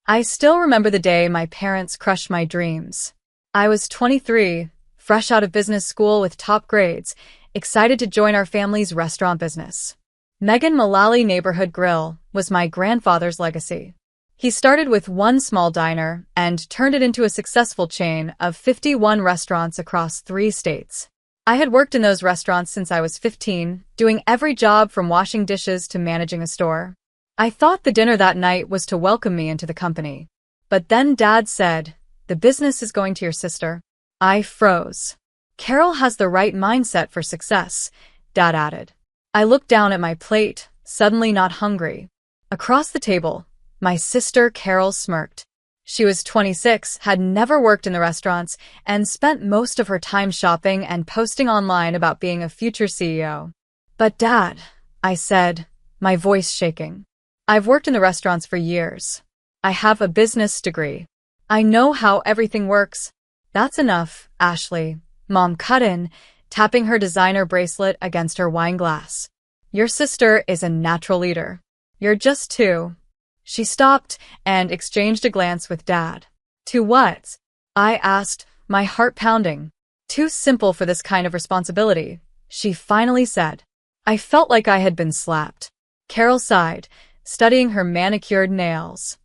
I still remember the day my parents crushed my dreams. I was 23, fresh out of business school with top grades, excited to join our family's restaurant business. Megan Mullally Neighborhood Grill was my grandfather's legacy. He started with one small diner and turned it into a successful chain of 51 restaurants across 3 states. I had worked in those restaurants since I was 15, doing every job from washing dishes to managing a store. I thought the dinner that night was to welcome me into the company. But then Dad said, "The business is going to your sister." I froze. "Carol has the right mindset for success," Dad added. I looked down at my plate, suddenly not hungry. Across the table, my sister Carol smirked. She was 26, had never worked in the restaurants, and spent most of her time shopping and posting online about being a future CEO. "But Dad," I said, my voice shaking, "I've worked in the restaurants for years. I have a business degree. I know how everything works." "That's enough, Ashley," Mom cut in, tapping her designer bracelet against her wine glass. "Your sister is a natural leader. You're just 2. She stopped and exchanged a glance with Dad. "To what?" I asked, my heart pounding. "Too simple for this kind of responsibility," she finally said. I felt like I had been slapped. Carol sighed, studying her manicured nails.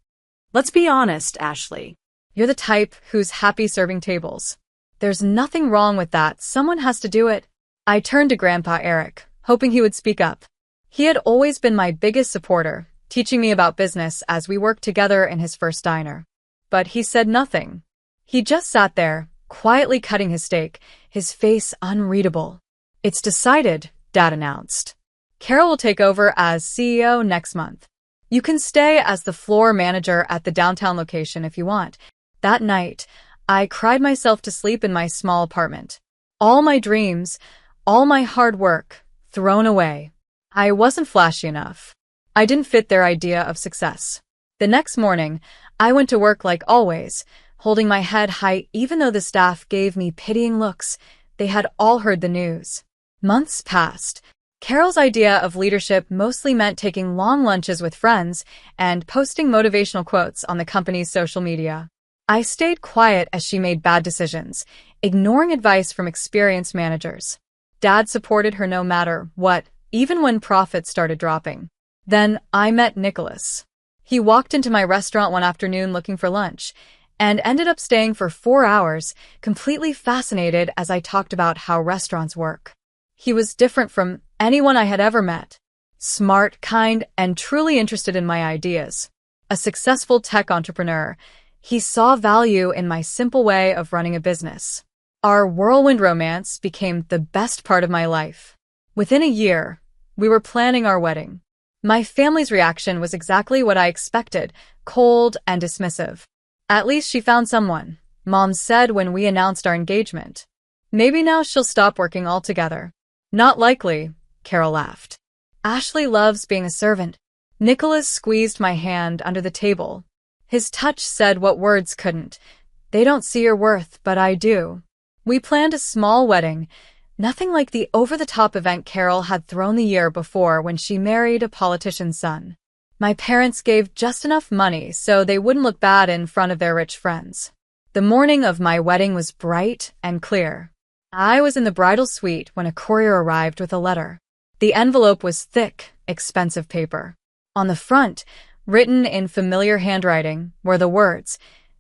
"Let's be honest, Ashley. "You're the type who's happy serving tables. There's nothing wrong with that. Someone has to do it." I turned to Grandpa Eric, hoping he would speak up. He had always been my biggest supporter, teaching me about business as we worked together in his first diner. But he said nothing. He just sat there, quietly cutting his steak, his face unreadable. "It's decided," Dad announced. "Carol will take over as CEO next month. You can stay as the floor manager at the downtown location if you want." That night, I cried myself to sleep in my small apartment. All my dreams, all my hard work, thrown away. I wasn't flashy enough. I didn't fit their idea of success. The next morning, I went to work like always, holding my head high even though the staff gave me pitying looks. They had all heard the news. Months passed. Carol's idea of leadership mostly meant taking long lunches with friends and posting motivational quotes on the company's social media. I stayed quiet as she made bad decisions, ignoring advice from experienced managers. Dad supported her no matter what, even when profits started dropping. Then I met Nicholas. He walked into my restaurant one afternoon looking for lunch, and ended up staying for 4 hours, completely fascinated as I talked about how restaurants work. He was different from anyone I had ever met. Smart, kind, and truly interested in my ideas. A successful tech entrepreneur, he saw value in my simple way of running a business. Our whirlwind romance became the best part of my life. Within a year, we were planning our wedding. My family's reaction was exactly what I expected, cold and dismissive. "At least she found someone," Mom said when we announced our engagement. "Maybe now she'll stop working altogether." "Not likely," Carol laughed. "Ashley loves being a servant." Nicholas squeezed my hand under the table. His touch said what words couldn't. "They don't see your worth, but I do." We planned a small wedding, nothing like the over-the-top event Carol had thrown the year before when she married a politician's son. My parents gave just enough money so they wouldn't look bad in front of their rich friends. The morning of my wedding was bright and clear. I was in the bridal suite when a courier arrived with a letter. The envelope was thick, expensive paper. On the front, written in familiar handwriting, were the words,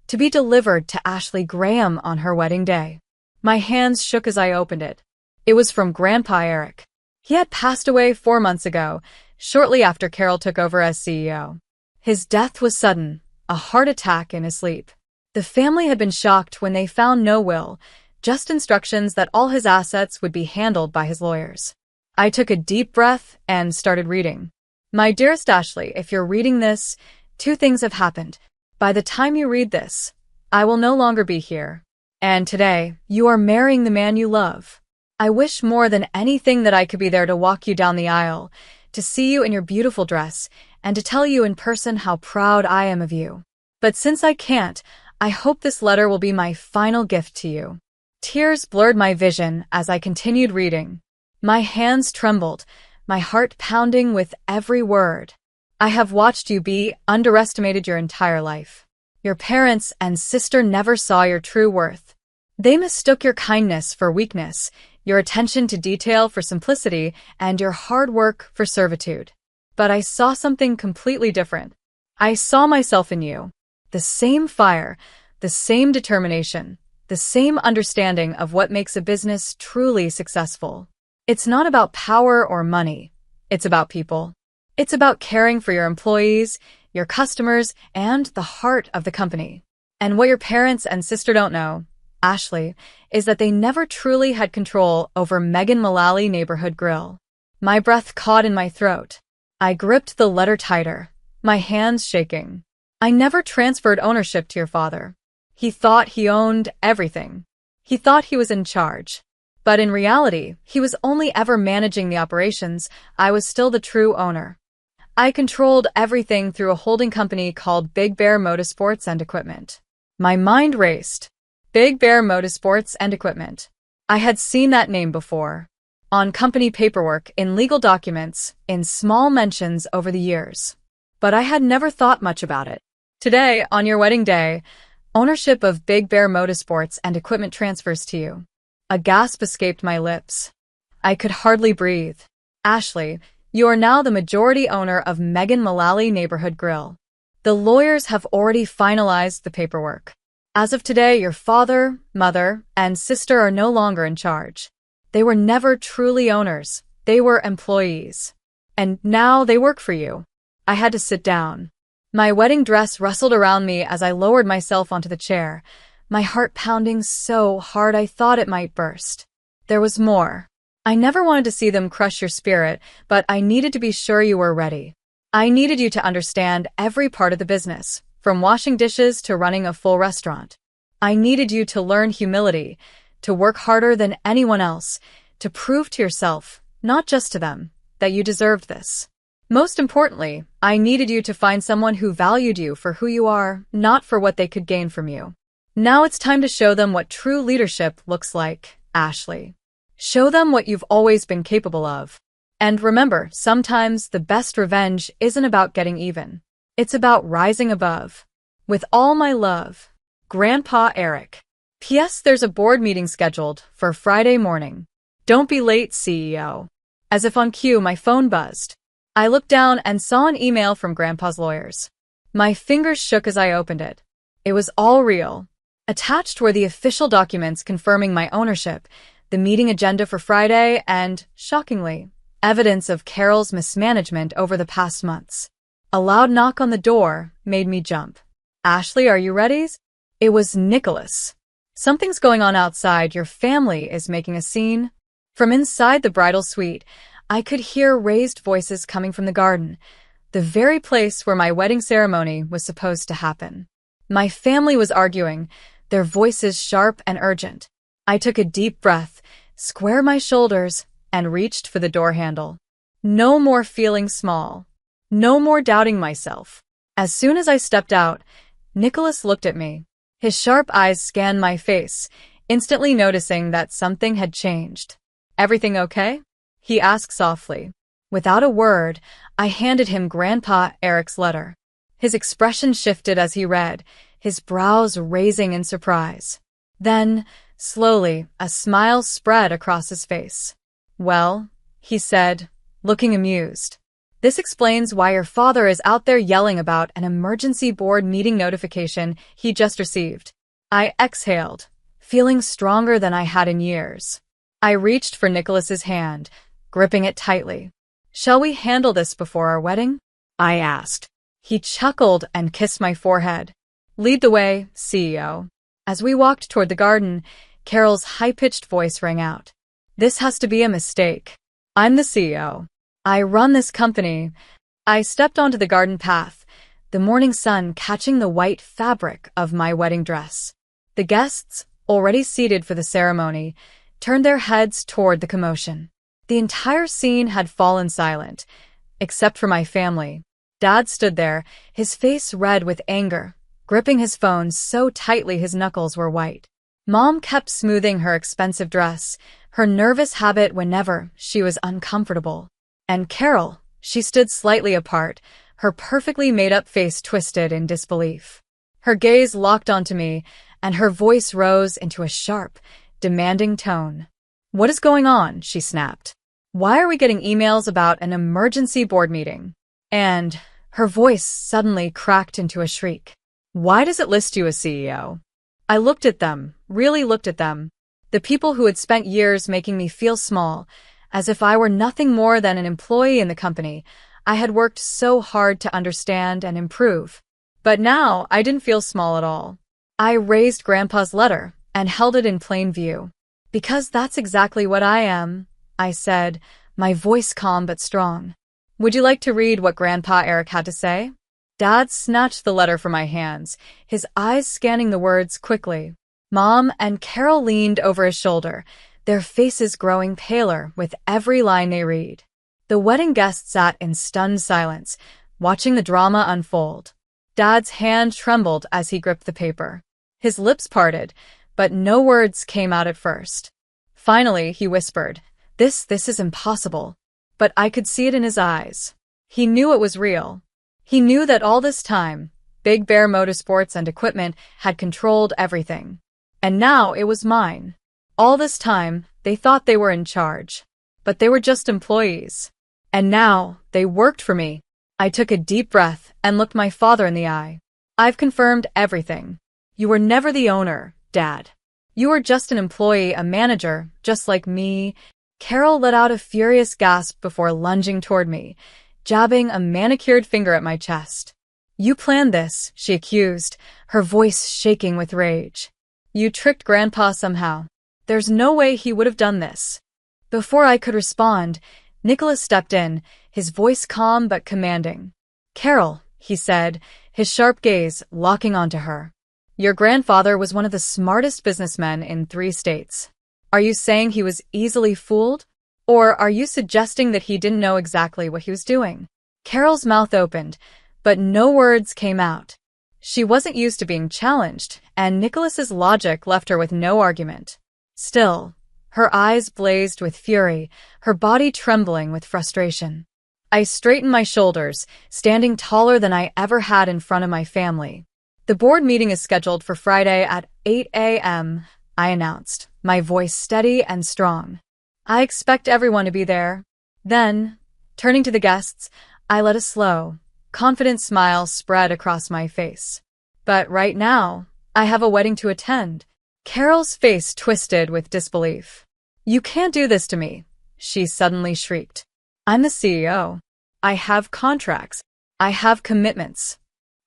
"To be delivered to Ashley Graham on her wedding day." My hands shook as I opened it. It was from Grandpa Eric. He had passed away 4 months ago, shortly after Carol took over as CEO. His death was sudden, a heart attack in his sleep. The family had been shocked when they found no will, just instructions that all his assets would be handled by his lawyers. I took a deep breath and started reading. "My dearest Ashley, if you're reading this, 2 things have happened. By the time you read this, I will no longer be here. And today, you are marrying the man you love. I wish more than anything that I could be there to walk you down the aisle, to see you in your beautiful dress, and to tell you in person how proud I am of you. But since I can't, I hope this letter will be my final gift to you." Tears blurred my vision as I continued reading. My hands trembled, my heart pounding with every word. "I have watched you be underestimated your entire life. Your parents and sister never saw your true worth. They mistook your kindness for weakness, your attention to detail for simplicity, and your hard work for servitude. But I saw something completely different. I saw myself in you. The same fire, the same determination, the same understanding of what makes a business truly successful. It's not about power or money. It's about people. It's about caring for your employees, your customers, and the heart of the company. And what your parents and sister don't know, Ashley, is that they never truly had control over Megan Mullally Neighborhood Grill. My breath caught in my throat. I gripped the letter tighter, my hands shaking. I never transferred ownership to your father. He thought he owned everything. He thought he was in charge. But in reality, he was only ever managing the operations. I was still the true owner. I controlled everything through a holding company called Big Bear Motorsports and Equipment. My mind raced. Big Bear Motorsports and Equipment. I had seen that name before. On company paperwork, in legal documents, in small mentions over the years. But I had never thought much about it. Today, on your wedding day, ownership of Big Bear Motorsports and Equipment transfers to you. A gasp escaped my lips. I could hardly breathe. Ashley, you are now the majority owner of Megan Mullally Neighborhood Grill. The lawyers have already finalized the paperwork. As of today, your father, mother, and sister are no longer in charge. They were never truly owners. They were employees. And now they work for you. I had to sit down. My wedding dress rustled around me as I lowered myself onto the chair, my heart pounding so hard I thought it might burst. There was more. I never wanted to see them crush your spirit, but I needed to be sure you were ready. I needed you to understand every part of the business, from washing dishes to running a full restaurant. I needed you to learn humility, to work harder than anyone else, to prove to yourself, not just to them, that you deserved this. Most importantly, I needed you to find someone who valued you for who you are, not for what they could gain from you. Now it's time to show them what true leadership looks like, Ashley. Show them what you've always been capable of. And remember, sometimes the best revenge isn't about getting even. It's about rising above. With all my love, Grandpa Eric. P.S. There's a board meeting scheduled for Friday morning. Don't be late, CEO. As if on cue, my phone buzzed. I looked down and saw an email from Grandpa's lawyers. My fingers shook as I opened it. It was all real. Attached were the official documents confirming my ownership, the meeting agenda for Friday, and, shockingly, evidence of Carol's mismanagement over the past months. A loud knock on the door made me jump. Ashley, are you ready? It was Nicholas. Something's going on outside. Your family is making a scene. From inside the bridal suite, I could hear raised voices coming from the garden, the very place where my wedding ceremony was supposed to happen. My family was arguing, their voices sharp and urgent. I took a deep breath, squared my shoulders, and reached for the door handle. No more feeling small. No more doubting myself. As soon as I stepped out, Nicholas looked at me. His sharp eyes scanned my face, instantly noticing that something had changed. Everything okay? He asked softly. Without a word, I handed him Grandpa Eric's letter. His expression shifted as he read, his brows raising in surprise. Then, slowly, a smile spread across his face. Well, he said, looking amused. This explains why your father is out there yelling about an emergency board meeting notification he just received. I exhaled, feeling stronger than I had in years. I reached for Nicholas's hand, gripping it tightly. Shall we handle this before our wedding? I asked. He chuckled and kissed my forehead. Lead the way, CEO. As we walked toward the garden, Carol's high-pitched voice rang out. This has to be a mistake. I'm the CEO. I run this company. I stepped onto the garden path, the morning sun catching the white fabric of my wedding dress. The guests, already seated for the ceremony, turned their heads toward the commotion. The entire scene had fallen silent, except for my family. Dad stood there, his face red with anger, gripping his phone so tightly his knuckles were white. Mom kept smoothing her expensive dress, her nervous habit whenever she was uncomfortable. And Carol, she stood slightly apart, her perfectly made-up face twisted in disbelief. Her gaze locked onto me, and her voice rose into a sharp, demanding tone. "What is going on?" she snapped. "Why are we getting emails about an emergency board meeting?" And her voice suddenly cracked into a shriek. "Why does it list you as CEO?" I looked at them, really looked at them. The people who had spent years making me feel small, as if I were nothing more than an employee in the company I had worked so hard to understand and improve. But now I didn't feel small at all. I raised Grandpa's letter and held it in plain view. "Because that's exactly what I am," I said, my voice calm but strong. "Would you like to read what Grandpa Eric had to say?" Dad snatched the letter from my hands, his eyes scanning the words quickly. Mom and Carol leaned over his shoulder, their faces growing paler with every line they read. The wedding guests sat in stunned silence, watching the drama unfold. Dad's hand trembled as he gripped the paper. His lips parted, but no words came out at first. Finally, he whispered, This is impossible." But I could see it in his eyes. He knew it was real. He knew that all this time, Big Bear Motorsports and Equipment had controlled everything. And now it was mine. All this time, they thought they were in charge. But they were just employees. And now, they worked for me. I took a deep breath and looked my father in the eye. "I've confirmed everything. You were never the owner, Dad. You were just an employee, a manager, just like me." Carol let out a furious gasp before lunging toward me, jabbing a manicured finger at my chest. "You planned this," she accused, her voice shaking with rage. "You tricked Grandpa somehow. There's no way he would have done this." Before I could respond, Nicholas stepped in, his voice calm but commanding. "Carol," he said, his sharp gaze locking onto her. "Your grandfather was one of the smartest businessmen in 3 states. Are you saying he was easily fooled? Or are you suggesting that he didn't know exactly what he was doing?" Carol's mouth opened, but no words came out. She wasn't used to being challenged, and Nicholas's logic left her with no argument. Still, her eyes blazed with fury, her body trembling with frustration. I straightened my shoulders, standing taller than I ever had in front of my family. "The board meeting is scheduled for Friday at 8 a.m., I announced, my voice steady and strong. "I expect everyone to be there." Then, turning to the guests, I let a slow, confident smile spread across my face. "But right now, I have a wedding to attend." Carol's face twisted with disbelief. "You can't do this to me," she suddenly shrieked. "I'm the CEO. I have contracts. I have commitments."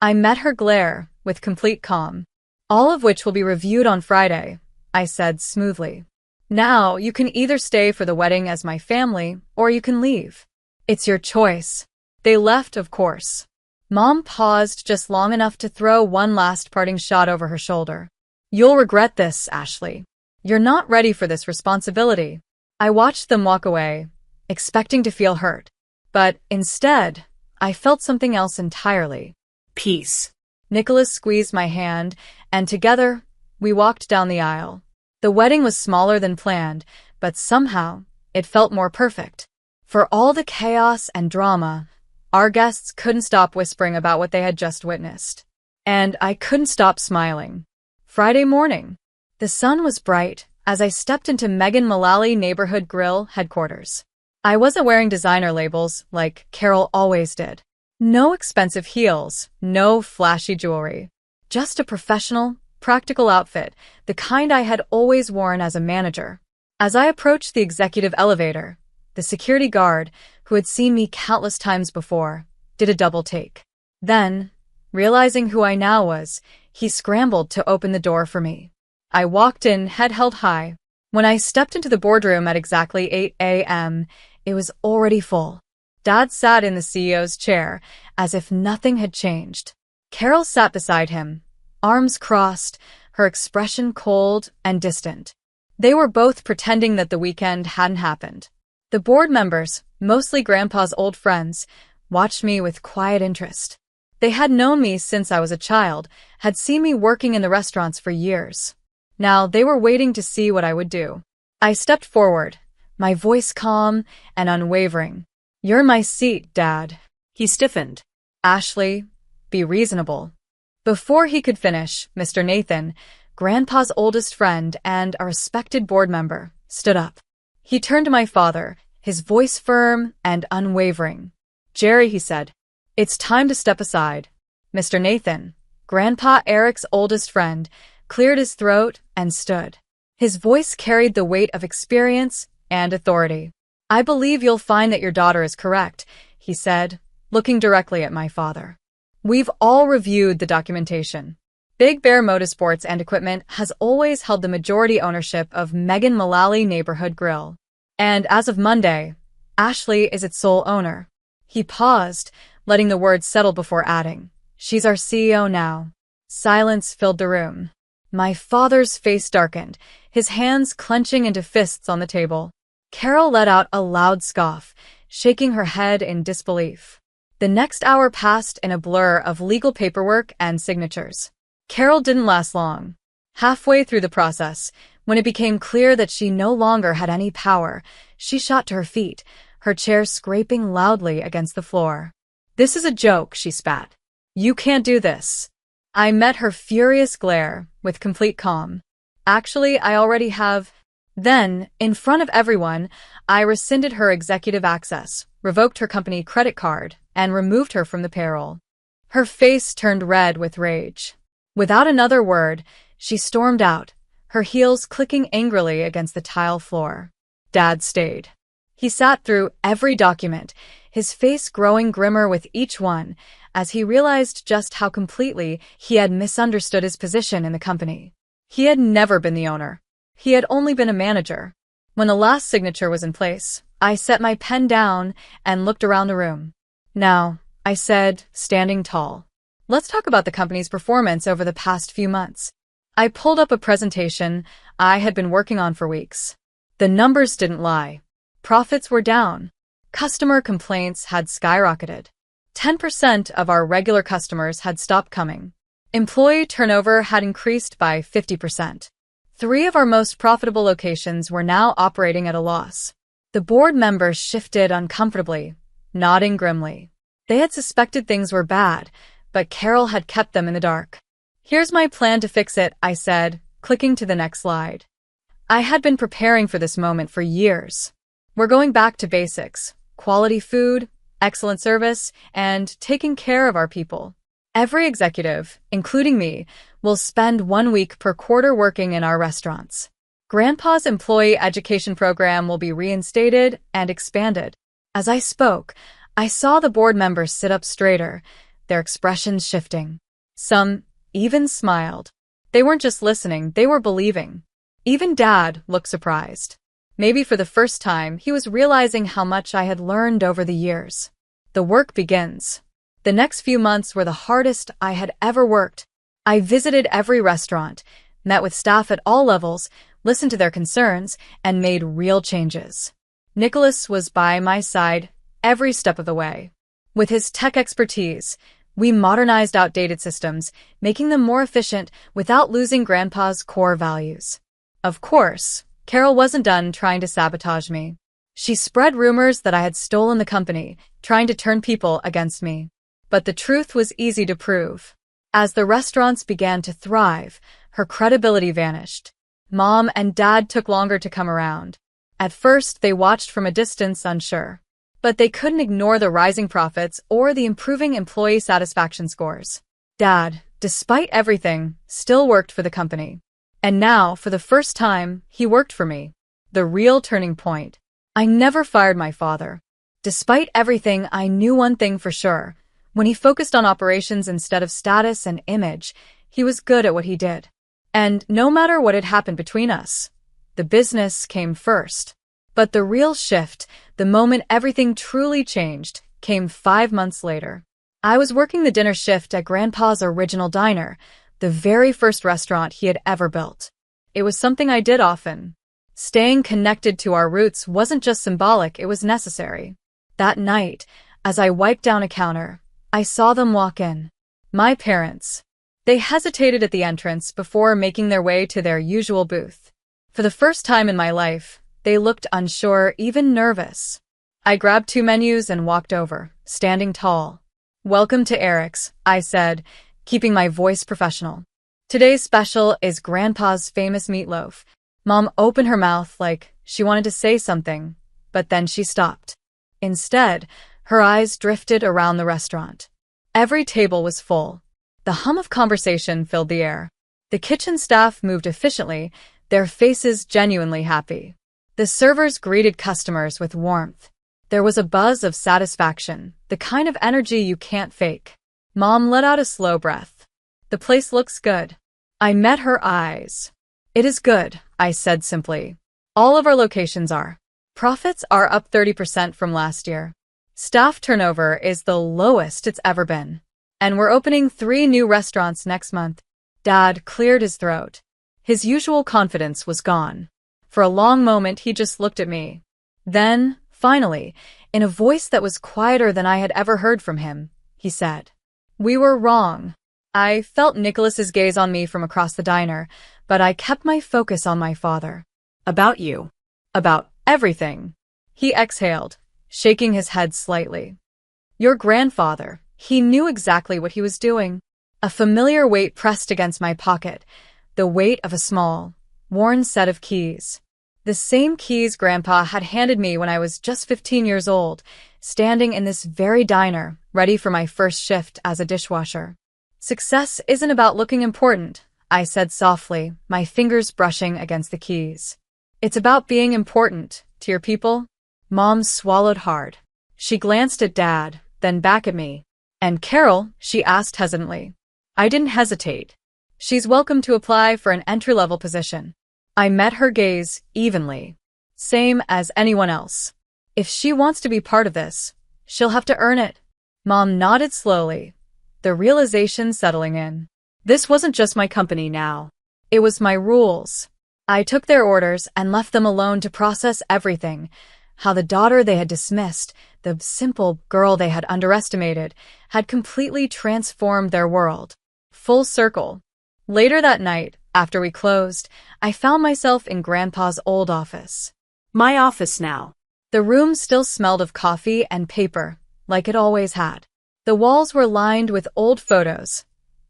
I met her glare with complete calm. "All of which will be reviewed on Friday," I said smoothly. "Now, you can either stay for the wedding as my family, or you can leave. It's your choice." They left, of course. Mom paused just long enough to throw one last parting shot over her shoulder. "You'll regret this, Ashley. You're not ready for this responsibility." I watched them walk away, expecting to feel hurt. But instead, I felt something else entirely. Peace. Nicholas squeezed my hand, and together, we walked down the aisle. The wedding was smaller than planned, but somehow, it felt more perfect. For all the chaos and drama, our guests couldn't stop whispering about what they had just witnessed. And I couldn't stop smiling. Friday morning. The sun was bright as I stepped into Megan Mullally Neighborhood Grill headquarters. I wasn't wearing designer labels like Carol always did. No expensive heels, no flashy jewelry. Just a professional, practical outfit, the kind I had always worn as a manager. As I approached the executive elevator, the security guard, who had seen me countless times before, did a double take. Then, realizing who I now was, he scrambled to open the door for me. I walked in, head held high. When I stepped into the boardroom at exactly 8 a.m., it was already full. Dad sat in the CEO's chair, as if nothing had changed. Carol sat beside him, arms crossed, her expression cold and distant. They were both pretending that the weekend hadn't happened. The board members, mostly Grandpa's old friends, watched me with quiet interest. They had known me since I was a child, had seen me working in the restaurants for years. Now they were waiting to see what I would do. I stepped forward, my voice calm and unwavering. "You're in my seat, Dad." He stiffened. "Ashley, be reasonable." Before he could finish, Mr. Nathan, Grandpa's oldest friend and a respected board member, stood up. He turned to my father, his voice firm and unwavering. "Jerry," he said, "it's time to step aside." Mr. Nathan, Grandpa Eric's oldest friend, cleared his throat and stood. His voice carried the weight of experience and authority. "I believe you'll find that your daughter is correct," he said, looking directly at my father. "We've all reviewed the documentation. Big Bear Motorsports and Equipment has always held the majority ownership of Megan Mullally Neighborhood Grill. And as of Monday, Ashley is its sole owner." He paused, letting the words settle before adding, "She's our CEO now." Silence filled the room. My father's face darkened, his hands clenching into fists on the table. Carol let out a loud scoff, shaking her head in disbelief. The next hour passed in a blur of legal paperwork and signatures. Carol didn't last long. Halfway through the process, when it became clear that she no longer had any power, she shot to her feet, her chair scraping loudly against the floor. "This is a joke," she spat. "You can't do this." I met her furious glare with complete calm. "Actually, I already have." Then, in front of everyone, I rescinded her executive access, revoked her company credit card, and removed her from the payroll. Her face turned red with rage. Without another word, she stormed out, her heels clicking angrily against the tile floor. Dad stayed. He sat through every document, his face growing grimmer with each one, as he realized just how completely he had misunderstood his position in the company. He had never been the owner. He had only been a manager. When the last signature was in place, I set my pen down and looked around the room. "Now," I said, standing tall, "let's talk about the company's performance over the past few months." I pulled up a presentation I had been working on for weeks. The numbers didn't lie. Profits were down. Customer complaints had skyrocketed. 10% of our regular customers had stopped coming. Employee turnover had increased by 50%. 3 of our most profitable locations were now operating at a loss. The board members shifted uncomfortably, nodding grimly. They had suspected things were bad, but Carol had kept them in the dark. "Here's my plan to fix it," I said, clicking to the next slide. I had been preparing for this moment for years. "We're going back to basics: quality food, excellent service, and taking care of our people. Every executive, including me, will spend 1 week per quarter working in our restaurants. Grandpa's employee education program will be reinstated and expanded." As I spoke, I saw the board members sit up straighter, their expressions shifting. Some even smiled. They weren't just listening, they were believing. Even Dad looked surprised. Maybe for the first time, he was realizing how much I had learned over the years. The work begins. The next few months were the hardest I had ever worked. I visited every restaurant, met with staff at all levels, listened to their concerns, and made real changes. Nicholas was by my side every step of the way. With his tech expertise, we modernized outdated systems, making them more efficient without losing Grandpa's core values. Of course, Carol wasn't done trying to sabotage me. She spread rumors that I had stolen the company, trying to turn people against me. But the truth was easy to prove. As the restaurants began to thrive, her credibility vanished. Mom and Dad took longer to come around. At first, they watched from a distance, unsure. But they couldn't ignore the rising profits or the improving employee satisfaction scores. Dad, despite everything, still worked for the company. And now, for the first time, he worked for me. The real turning point. I never fired my father. Despite everything, I knew one thing for sure. When he focused on operations instead of status and image, he was good at what he did. And no matter what had happened between us, the business came first. But the real shift, the moment everything truly changed, came 5 months later. I was working the dinner shift at Grandpa's original diner, the very first restaurant he had ever built. It was something I did often. Staying connected to our roots wasn't just symbolic, it was necessary. That night, as I wiped down a counter, I saw them walk in. My parents. They hesitated at the entrance before making their way to their usual booth. For the first time in my life, they looked unsure, even nervous. I grabbed 2 menus and walked over, standing tall. "Welcome to Eric's," I said, keeping my voice professional. Today's special is Grandpa's famous meatloaf. Mom opened her mouth like she wanted to say something, but then she stopped. Instead, her eyes drifted around the restaurant. Every table was full. The hum of conversation filled the air. The kitchen staff moved efficiently, their faces genuinely happy. The servers greeted customers with warmth. There was a buzz of satisfaction, the kind of energy you can't fake. Mom let out a slow breath. The place looks good. I met her eyes. It is good, I said simply. All of our locations are. Profits are up 30% from last year. Staff turnover is the lowest it's ever been. And we're opening 3 new restaurants next month. Dad cleared his throat. His usual confidence was gone. For a long moment, he just looked at me. Then, finally, in a voice that was quieter than I had ever heard from him, he said, "We were wrong." I felt Nicholas's gaze on me from across the diner, but I kept my focus on my father. About you. About everything. He exhaled, shaking his head slightly. Your grandfather, he knew exactly what he was doing. A familiar weight pressed against my pocket, the weight of a small, worn set of keys. The same keys Grandpa had handed me when I was just 15 years old, standing in this very diner, ready for my first shift as a dishwasher. Success isn't about looking important, I said softly, my fingers brushing against the keys. It's about being important to your people. Mom swallowed hard. She glanced at Dad, then back at me. And Carol, she asked hesitantly. I didn't hesitate. She's welcome to apply for an entry-level position. I met her gaze evenly. Same as anyone else. If she wants to be part of this, she'll have to earn it. Mom nodded slowly, the realization settling in. This wasn't just my company now. It was my rules. I took their orders and left them alone to process everything. How the daughter they had dismissed, the simple girl they had underestimated, had completely transformed their world. Full circle. Later that night, after we closed, I found myself in Grandpa's old office. My office now. The room still smelled of coffee and paper, like it always had. The walls were lined with old photos,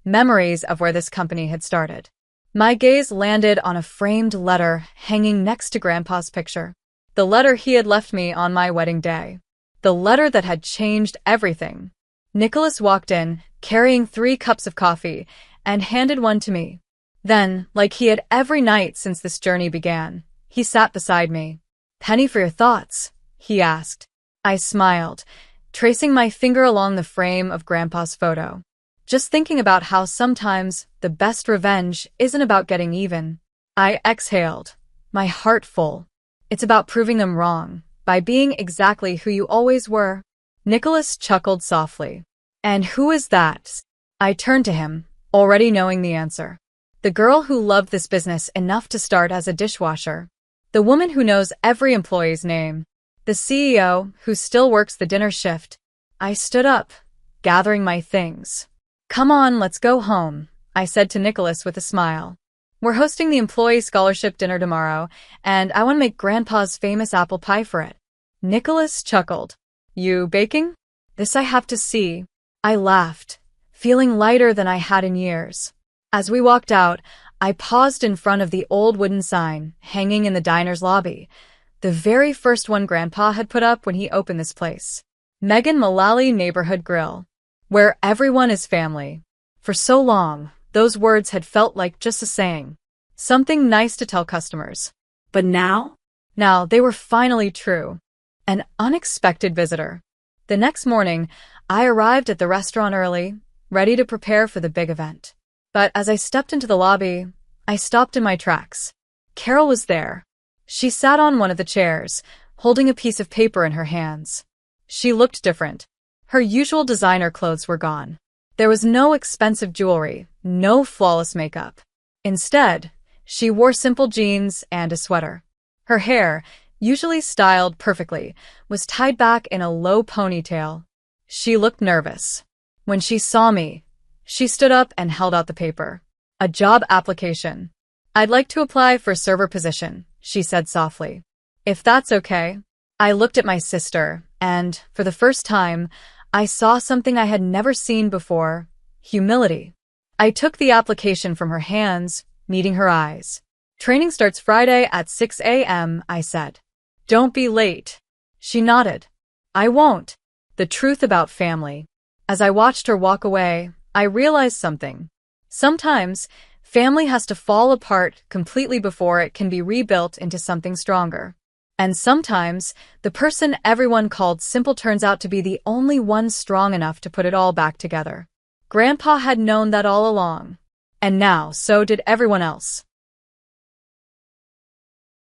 memories of where this company had started. My gaze landed on a framed letter hanging next to Grandpa's picture. The letter he had left me on my wedding day. The letter that had changed everything. Nicholas walked in, carrying 3 cups of coffee, and handed one to me. Then, like he had every night since this journey began, he sat beside me. "Penny for your thoughts?" he asked. I smiled, tracing my finger along the frame of Grandpa's photo. Just thinking about how sometimes the best revenge isn't about getting even. I exhaled, my heart full. It's about proving them wrong, by being exactly who you always were. Nicholas chuckled softly. And who is that? I turned to him, already knowing the answer. The girl who loved this business enough to start as a dishwasher. The woman who knows every employee's name. The CEO who still works the dinner shift. I stood up, gathering my things. Come on, let's go home, I said to Nicholas with a smile. We're hosting the employee scholarship dinner tomorrow, and I want to make Grandpa's famous apple pie for it. Nicholas chuckled. You baking? This I have to see. I laughed, feeling lighter than I had in years. As we walked out, I paused in front of the old wooden sign hanging in the diner's lobby, the very first one Grandpa had put up when he opened this place. Megan Mullally Neighborhood Grill, where everyone is family. For so long, those words had felt like just a saying, something nice to tell customers. But now? Now they were finally true. An unexpected visitor. The next morning, I arrived at the restaurant early, ready to prepare for the big event. But as I stepped into the lobby, I stopped in my tracks. Carol was there. She sat on one of the chairs, holding a piece of paper in her hands. She looked different. Her usual designer clothes were gone. There was no expensive jewelry, no flawless makeup. Instead, she wore simple jeans and a sweater. Her hair, usually styled perfectly, was tied back in a low ponytail. She looked nervous. When she saw me, she stood up and held out the paper. A job application. I'd like to apply for a server position, she said softly. If that's okay. I looked at my sister, and, for the first time, I saw something I had never seen before. Humility. I took the application from her hands, meeting her eyes. Training starts Friday at 6 a.m., I said. Don't be late. She nodded. I won't. The truth about family. As I watched her walk away, I realized something. Sometimes, family has to fall apart completely before it can be rebuilt into something stronger. And sometimes, the person everyone called simple turns out to be the only one strong enough to put it all back together. Grandpa had known that all along. And now, so did everyone else.